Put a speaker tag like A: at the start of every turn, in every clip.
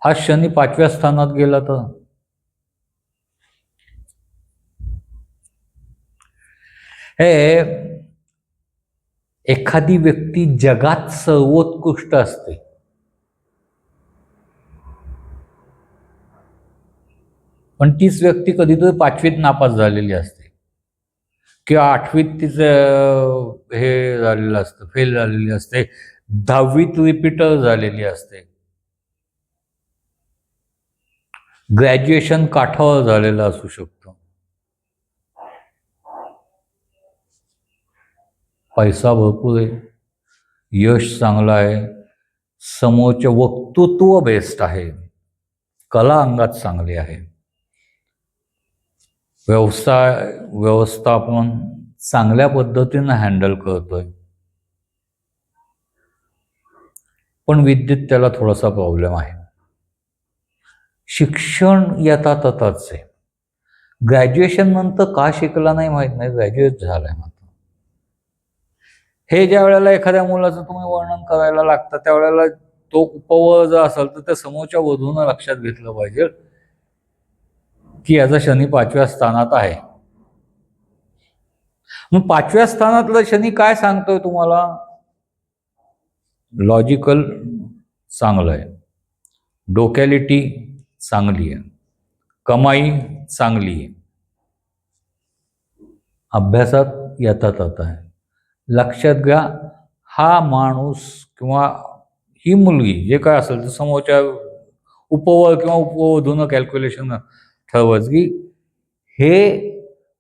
A: हा शनी 5व्या स्थानात गेला तर हे एखादी व्यक्ती जगात सर्वोत्कृष्ट असते, पण तीच व्यक्ती कधीतरी 5वीत नापास झालेली असते किंवा 8वीत तिचं हे झालेलं असतं, फेल झालेली असते, 10वीत रिपीटर झालेली असते, ग्रॅज्युएशन काठावर झालेलं असू शकतं, पैसा भरपूर आहे, यश चांगलं आहे, समोरचे वक्तृत्व बेस्ट आहे, कला अंगात चांगली आहे, व्यवस्थापन चांगल्या पद्धतीनं हँडल करतोय, पण विद्येत त्याला थोडासा प्रॉब्लेम आहे. शिक्षण यथातथाच आहे. ग्रॅज्युएशन नंतर का शिकला नाही माहित नाही, ग्रॅज्युएट झालाय मात्र. हे ज्या वेळेला एखाद्या मुलाचं तुम्ही वर्णन करायला लागतं त्यावेळेला तो उपवर जर असेल तर त्या समोरच्या वधूनं लक्षात घेतलं पाहिजे की याचा शनी 5व्या स्थानात आहे. मग 5व्या स्थानातलं शनी काय सांगतोय तुम्हाला? लॉजिकल चांगलं आहे, डोकॅलिटी चांगली आहे, कमाई चांगली आहे, अभ्यासात यथातथ आहे. लक्षात घ्या, हा माणूस किंवा ही मुलगी जे काय असेल तर समोरच्या उपवर किंवा उपवधून कॅल्क्युलेशन ठरवायचं की हे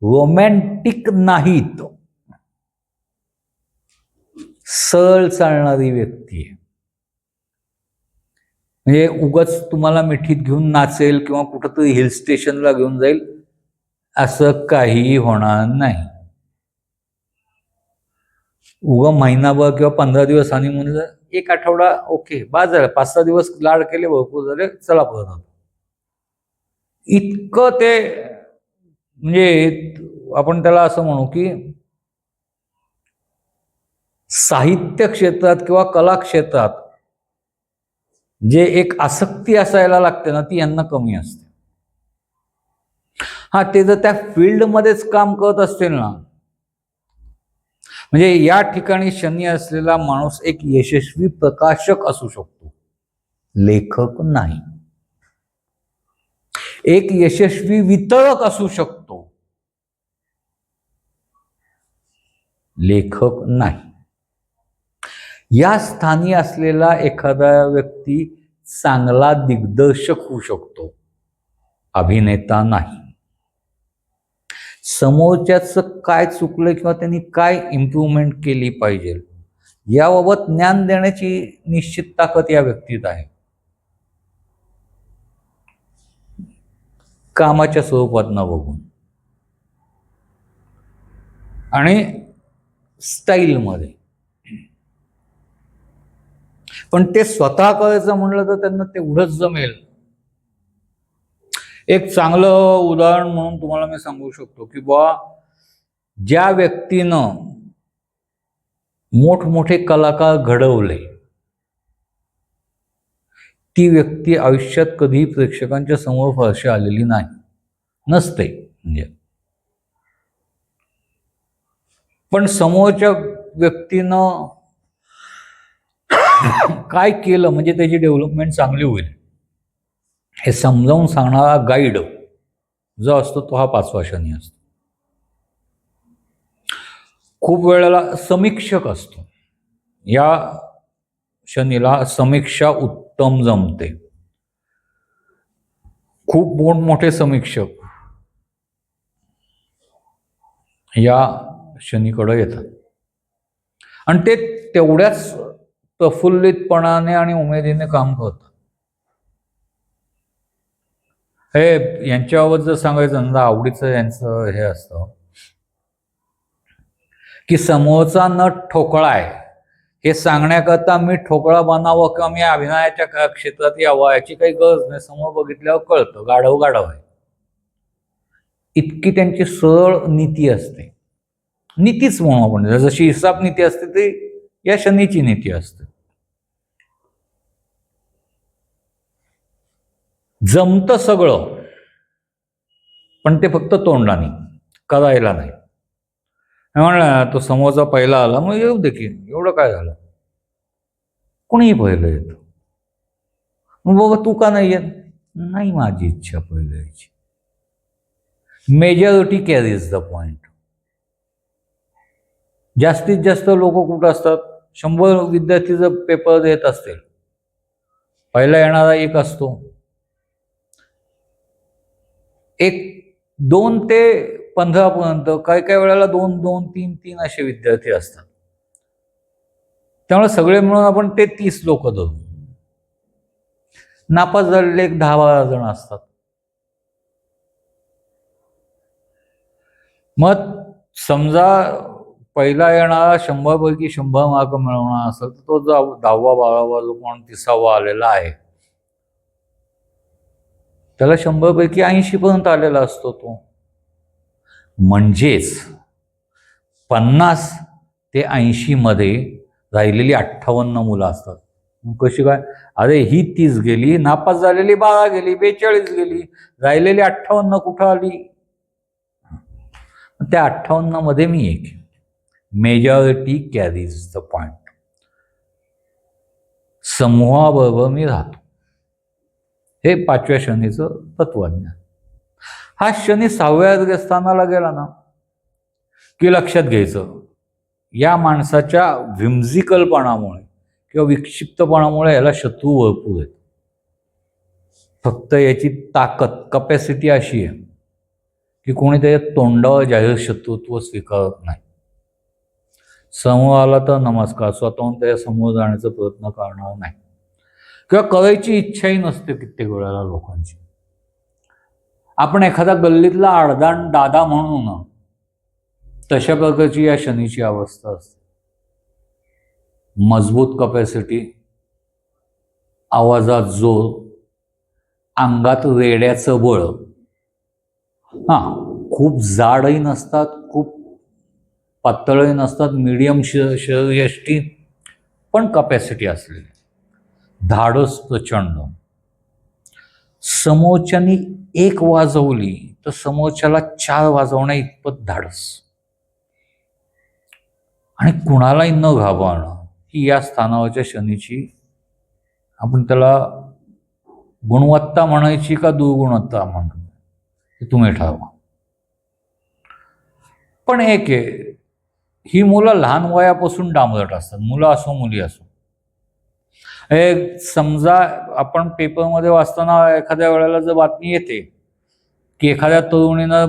A: रोमॅन्टिक नाहीत, सरळ चालणारी व्यक्ती आहे. म्हणजे उगाच तुम्हाला मिठीत घेऊन नाचेल किंवा कुठंतरी हिल स्टेशनला घेऊन जाईल असं काहीही होणार नाही. उगा महिनाभर किंवा 15 दिवस आणि म्हणून 1 आठवडा ओके बाद झाला, 5-6 दिवस लाड केले, भरपूर झाले, चला परत. इतकं ते म्हणजे आपण त्याला असं म्हणू की साहित्य क्षेत्रात किंवा कला क्षेत्रात जे एक आसक्ती असायला लागते ना ती यांना कमी असते. हा, ते जर त्या फील्डमध्येच काम करत असतील ना, म्हणजे या ठिकाणी शनी असलेला माणूस एक यशस्वी प्रकाशक असू शकतो, लेखक नाही. एक यशस्वी वितरक असू शकतो, लेखक नाही. या स्थानी असलेला एखादा व्यक्ती चांगला दिग्दर्शक होऊ शकतो, अभिनेता नाही. समोरच्याचं काय चुकलं किंवा त्यांनी काय इम्प्रूव्हमेंट केली पाहिजे याबाबत ज्ञान देण्याची निश्चित ताकद या व्यक्तीत आहे. कामाच्या स्वरूपात न बघून आणि स्टाईलमध्ये. पण ते स्वतः करायचं म्हणलं तर त्यांना तेवढंच जमेल. एक चांगलं उदाहरण म्हणून तुम्हाला मी सांगू शकतो की ज्या व्यक्तीनं मोठमोठे कलाकार घडवले ती व्यक्ती आयुष्यात कधी प्रेक्षकांच्या समोर फारशी आलेली नाही, नसते म्हणजे. पण समोरच्या व्यक्तीनं काय केलं म्हणजे त्याची डेव्हलपमेंट चांगली होईल हे समजावून सांगणारा गाईड जो असतो तो हा 5वा शनी असतो. खूप वेळेला समीक्षक असतो, या शनीला समीक्षा उत्तम जमते. खूप मोठमोठे समीक्षक या शनीकडे येतात आणि ते तेवढ्याच प्रफुल्लितपणाने आणि उमेदीने काम करतात. हे यांच्याबाबत जर सांगायचं ना, आवडीचं यांचं हे असतं की समोरचा नट ठोकळा आहे हे सांगण्याकरता मी ठोकळा बनावं किंवा मी अभिनयाच्या क्षेत्रात यावं याची काही गरज नाही, समोर बघितल्यावर कळतं गाढव गाढव आहे. इतकी त्यांची सरळ नीती असते, नीतीच म्हणू आपण, जशी हिसाब नीती असते ती या शनीची नीती असते. जमतं सगळं, पण ते फक्त तोंडाने, करायला नाही. म्हणलं तो समोरचा पहिला आला, मग येऊ दे की, एवढं काय झालं, कोणीही पहिलं येतं. मग बाबा तू का नाही येत? नाही माझी इच्छा पहिलं यायची. Majority carries the point. जास्तीत जास्त लोक कुठं असतात? 100 विद्यार्थी जर पेपर देत असतील, पहिला येणारा एक असतो. 2 ते 15 पर्यंत, काही काही वेळेला 2, 3 असे विद्यार्थी असतात. त्यामुळे सगळे मिळून आपण ते 30 लोक धरू. नापास झालेले एक 10-12 जण असतात. मग समजा पहिला येणारा 100 पैकी 100 मार्क मिळवणार असेल तर तो 10वा 12वा जो कोण 30वा आलेला आहे त्याला 100 पैकी 80 पर्यंत आलेला असतो तो. म्हणजेच 50 ते 80 मध्ये राहिलेली 58 मुलं असतात. कशी काय? अरे ही 30 गेली, नापास झालेली 12 गेली, 42 गेली, राहिलेली 58 कुठं आली? त्या 58 मध्ये मी एक. Majority carries the point. समूहाबरोबर मी राहतो. हे 5व्या शनीचं तत्वज्ञान. हा शनी 6व्या स्थानाला गेला ना की लक्षात घ्यायचं, या माणसाच्या व्हिम्झिकलपणामुळे किंवा विक्षिप्तपणामुळे याला शत्रू भरपूर आहेत. फक्त याची ताकद, कपॅसिटी अशी आहे की कोणी त्याच्या तोंडावर जाहीर शत्रुत्व स्वीकारत नाही. समोर आला तर नमस्कार, स्वतःहून त्याच्या समोर जाण्याचा प्रयत्न करणार नाही किंवा करायची इच्छाही नसते कित्येक वेळेला लोकांची. आपण एखादा गल्लीतला आडदांड दादा म्हणू ना, तशा प्रकारची या शनीची अवस्था असते. मजबूत कपॅसिटी, आवाजात जोर, अंगात रेड्याचं बळ. खूप जाडही नसतात, खूप पातळही नसतात, मीडियम शरीरयष्टी, पण कपॅसिटी असलेली. धाडस प्रचंड. समोरच्यानी 1 वाजवली तर समोरच्याला 4 वाजवण्या इतपत धाडस. आणि कुणालाही न घाबरणं ही या स्थानावरच्या शनीची, आपण त्याला गुणवत्ता म्हणायची का दुर्गुणवत्ता म्हणतो हे तुम्ही ठरवा. पण एक आहे, ही मुलं लहान वयापासून डांबरट असतात, मुलं असो मुली असो. समजा आपण पेपरमध्ये वाचताना एखाद्या वेळेला जर बातमी येते की एखाद्या तरुणीनं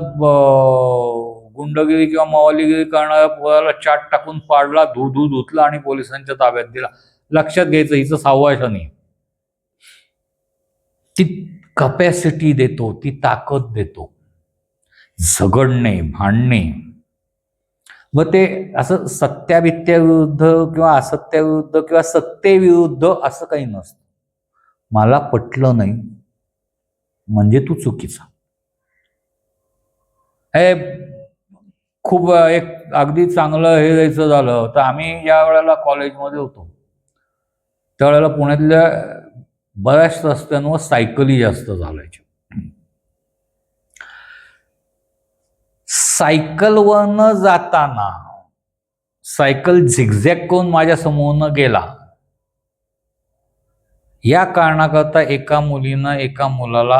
A: गुंडगिरी किंवा मवालीगिरी करणाऱ्या पोराला चाट टाकून पाडला, धुतला आणि पोलिसांच्या ताब्यात दिला. लक्षात घ्यायचं, हिचं 6वा शनी. ती कपॅसिटी देतो, ती ताकद देतो, झगडणे, भांडणे. व ते असं सत्याविरुद्ध किंवा असत्याविरुद्ध किंवा सत्तेविरुद्ध असं काही नसतं. मला पटलं नाही म्हणजे तू चुकीचा. हे खूप एक अगदी चांगलं हे द्यायचं झालं तर आम्ही ज्या वेळेला कॉलेजमध्ये होतो त्यावेळेला पुण्यातल्या बऱ्याच रस्त्यांवर सायकली जास्त चालायच्या. सायकलवरनं जाताना सायकल झिगझॅग करून माझ्या समोरनं गेला, या कारणाकरता एका मुलीनं एका मुलाला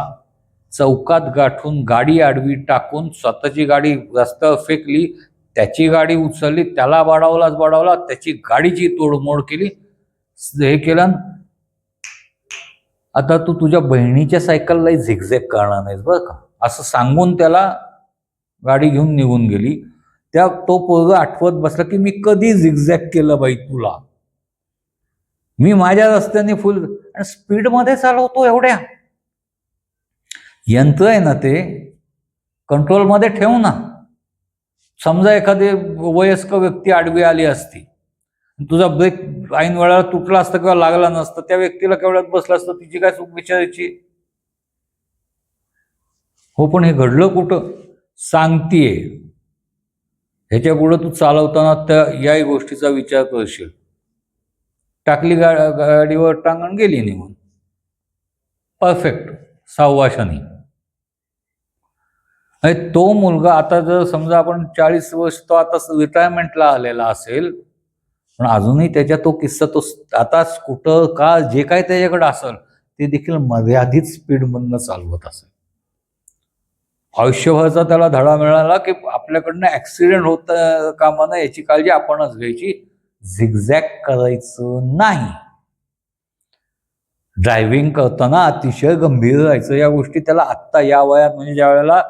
A: चौकात गाठून गाडी आडवी टाकून स्वतःची गाडी रस्त्यावर फेकली, त्याची गाडी उचलली, त्याला बडावला, त्याची गाडीची तोडमोड केली, हे केलं. आता तू तुझ्या बहिणीच्या सायकललाही झिगझॅग करणार नाहीस बरं का, असं सांगून त्याला गाडी घेऊन निघून गेली. तो पोरगा आठवत बसला की मी कधी झिगझॅग केलं बाई तुला, मी माझ्या रस्त्याने फुल स्पीडमध्ये चालवतो. एवढ्या यंत्र आहे ना ते कंट्रोलमध्ये ठेव ना. समजा एखादी वयस्क व्यक्ती आडवी आली असती, तुझा ब्रेक ऐन वेळेला तुटला असता किंवा लागला नसता, त्या व्यक्तीला केवढ्यात बसला असतं, तिची काय चूक विचारायची? हो, पण हे घडलं कुठं सांगतीये. ह्याच्या पुढे तू चालवताना त्या याही गोष्टीचा विचार करशील. टाकली गाडीवर टांगण, गेली निघून, परफेक्ट, 6वा शनी. तो मुलगा आता जर समजा आपण 40 वर्ष, तो आता रिटायरमेंटला आलेला असेल, पण अजूनही त्याच्या तो किस्सा, तो आता स्कूटर का जे काय त्याच्याकडे असेल ते देखील मर्यादित स्पीडमधनं चालवत असेल. आयुष्यभराचा त्याला धडा मिळाला की आपल्याकडनं ऍक्सिडेंट होत कामा नये याची काळजी आपणच घ्यायची, झिगझॅग करायचं नाही. ड्रायव्हिंग करताना अतिशय गंभीर राहायचं. या गोष्टी त्याला आत्ता या वयात, म्हणजे ज्या वेळेला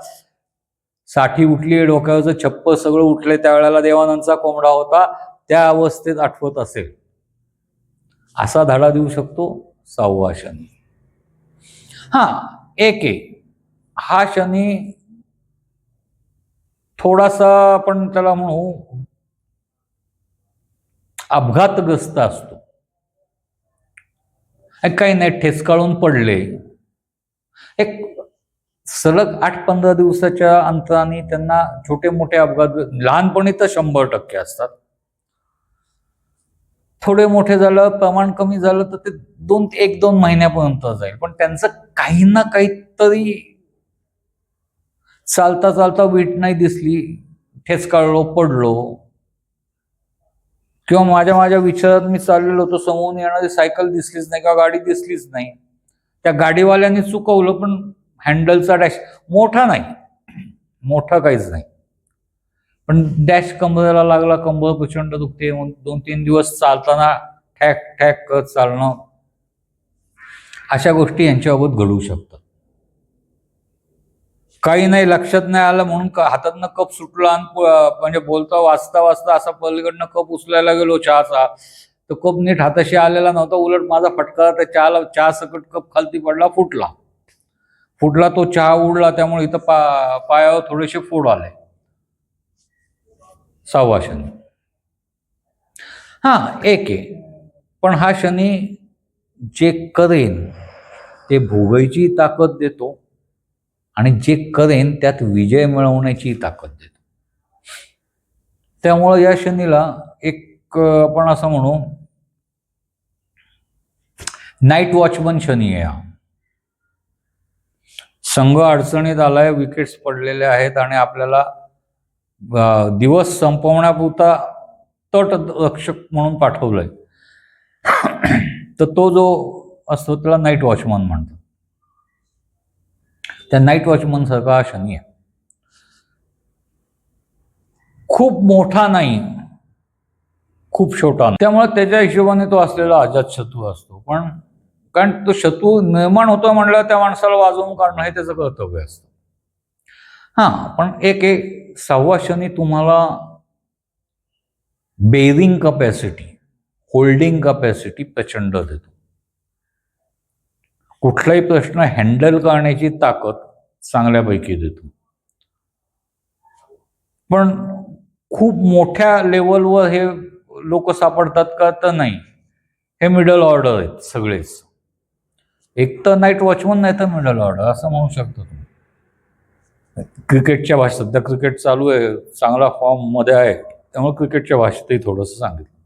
A: 60 उठली, डोक्यावरचं छप्पर सगळं उठले, त्यावेळेला देवानंदचा कोंबडा होता, त्या अवस्थेत आठवत असेल. असा धडा देऊ शकतो 6वा शनी. एक हा शनी थोडासा आपण त्याला म्हणू अपघातग्रस्त असतो. काही नाही, ठेचकाळून पडले, एक सलग 8-15 दिवसाच्या अंतराने त्यांना छोटे मोठे अपघात, लहानपणी तर 100% असतात. थोडे मोठे झालं, प्रमाण कमी झालं तर ते 1-2 महिन्यापर्यंत जाईल, पण त्यांचं काही ना काहीतरी, चालता चालता वीट नाही दिसली, ठेचकाळलो, पडलो, किंवा माझ्या विचारात मी चाललेलो होतो, समोरून येणारी सायकल दिसलीच नाही किंवा गाडी दिसलीच नाही, त्या गाडीवाल्याने चुकवलं, पण हँडलचा डॅश मोठा नाही, मोठा काहीच नाही, पण डॅश कमरेला लागला, कंबर प्रचंड दुखते, 2-3 दिवस चालताना ठॅक ठॅक करत चालणं, अशा गोष्टी यांच्याबाबत घडू शकतात. काही नाही, लक्षात नाही आलं म्हणून हातातनं कप सुटला, म्हणजे बोलता वाचता वाचता असा पलीकडनं कप उचलायला गेलो चहाचा, तर कप नीट हाताशी आलेला नव्हता, उलट माझा फटका त्या चहा सकट कप खालती पडला, फुटला, तो चहा उडला, त्यामुळे इथं पायावर थोडेसे फोड आले. 6वा शनी. एक पण हा शनी जे करेन ते भोगायची ताकद देतो, आणि जे करेन त्यात विजय मिळवण्याची ताकद देतो. त्यामुळे या शनीला एक आपण असं म्हणू, नाईट वॉचमन शनी आहे. संघ अडचणीत आलाय, विकेट्स पडलेले आहेत, आणि आपल्याला दिवस संपवण्यापुरता तटरक्षक म्हणून पाठवलंय, तर तो जो असतो त्याला नाईट वॉचमन म्हणतात. त्या नाईट वॉचमन सारखा हा शनी आहे. खूप मोठा नाही, खूप छोटा नाही, त्यामुळे त्याच्या हिशोबाने तो असलेला अजातशत्रू असतो. पण कारण तो शत्रू निर्माण होतो म्हणलं, त्या माणसाला वाजवून काढणं हे त्याचं कर्तव्य असतं. पण एक 6वा शनी तुम्हाला बेरिंग कपॅसिटी, होल्डिंग कपॅसिटी प्रचंड देतो. कुठलाही प्रश्न हँडल करण्याची ताकद चांगल्यापैकी देतो. पण खूप मोठ्या लेवलवर हे लोक सापडतात का, तर नाही, हे मिडल ऑर्डर आहेत सगळेच. एक तर नाईट वॉचमन, नाही तर मिडल ऑर्डर असं म्हणू शकतो तुम्ही. क्रिकेटच्या भाषेत, सध्या क्रिकेट चालू आहे, चांगला फॉर्म मध्ये आहे, त्यामुळे क्रिकेटच्या भाषेतही थोडंसं सांगितलं.